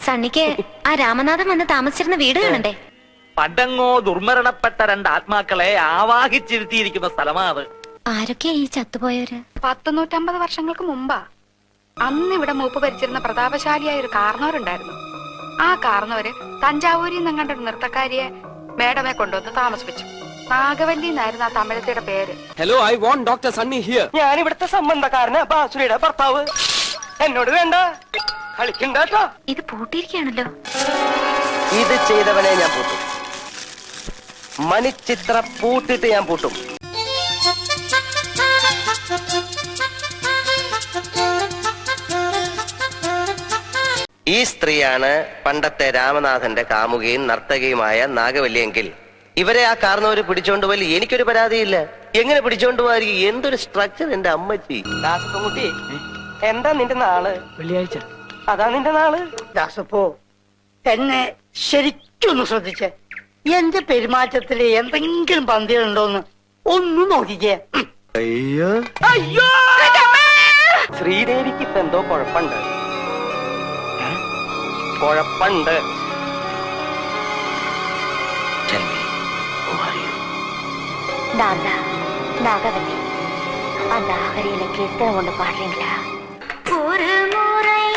സണ്ണിക്ക് ആ രാമനാഥൻ വന്ന് താമസിച്ചിരുന്ന വീട് കാണണ്ടേ? പണ്ടങ്ങോ ദുർമരണപ്പെട്ട രണ്ട് ആത്മാക്കളെ ആവാഹിച്ചിരുത്തിയിരിക്കുന്ന സ്ഥലമാ അത്. ആരൊക്കെയാ ഈ ചത്തുപോയവര്? 150 വർഷങ്ങൾക്ക് മുമ്പാ. അന്ന് ഇവിടെ മൂപ്പ് ഭരിച്ചിരുന്ന പ്രതാപശാലിയായ ഒരു കാർന്നവരുണ്ടായിരുന്നു. ആ കാർന്നവര് തഞ്ചാവൂരിൽ നിന്നും കണ്ട നൃത്തക്കാരിയെ മേഡമെ കൊണ്ടുവന്ന് താമസിപ്പിച്ചു. നാഗവല്ലി എന്നായിരുന്നു ആ തമിഴത്തിയുടെ പേര്. Hello, I want doctor Sunny here. ഞാൻ ഇവിടുത്തെ സംബന്ധക്കാരനാ, ബാസുരിയുടെ ഭർത്താവ്. എന്നോട് വേണ്ട, കളിക്കണ്ടോ? ഇത് പൂട്ടിയിരിക്കുകയാണല്ലോ. ഇത് ചെയ്തവനെ ഞാൻ പൂട്ടും. മണിച്ചിത്ര പൂട്ടിട്ട് ഞാൻ പൂട്ടും. ഈ സ്ത്രീയാണ് പണ്ടത്തെ രാമനാഥന്റെ കാമുകയും നർത്തകിയുമായ നാഗവല്ലിയെങ്കിൽ ഇവരെ ആ കാരണവര് പിടിച്ചോണ്ട് പോയി എനിക്കൊരു പരാതിയില്ല. എങ്ങനെ പിടിച്ചോണ്ട് പോകാതിരിക്കും? എന്തൊരു സ്ട്രക്ചർ എന്റെ അമ്മച്ചി. ദാസപ്പൻകുട്ടി, എന്താ നിന്റെ നാള്? വെള്ളിയാഴ്ച. അതാ നിന്റെ നാള്? ദാസപ്പോ, എന്നെ ശരിക്കൊന്ന് ശ്രദ്ധിച്ചേ. എന്റെ പെരുമാറ്റത്തില് എന്തെങ്കിലും പന്തികളുണ്ടോന്ന് ഒന്ന് നോക്കിക്കേ. അയ്യോ അയ്യോ, ശ്രീദേവിക്ക് ഇപ്പൊ എന്തോ കുഴപ്പമുണ്ട്. കുഴപ്പമുണ്ട്. நாகவல்லி அந்த ஆகரியில கீர்த்தனை ஒண்ணு பாடுறீங்களா? ஒரு முறை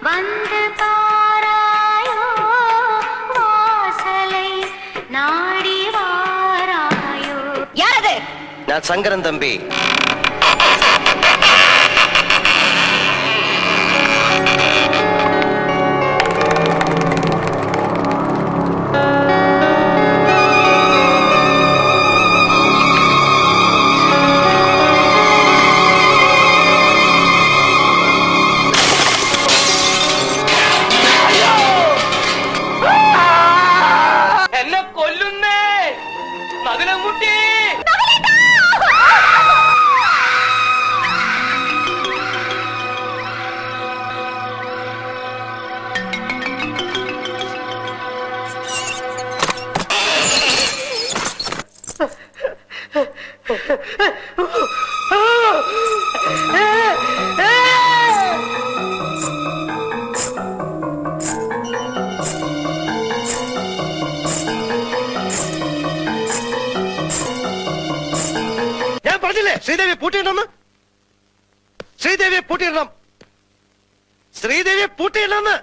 வந்து பாராயோ வாசலை நாடி வாராயோ. யாரது? நான் சங்கரன் தம்பி. ഞാൻ പറഞ്ഞില്ലേ ശ്രീദേവിയെ പൂട്ടിയിടണം. ശ്രീദേവിയെ പൂട്ടിയിടണം. ശ്രീദേവിയെ പൂട്ടിയിടണം.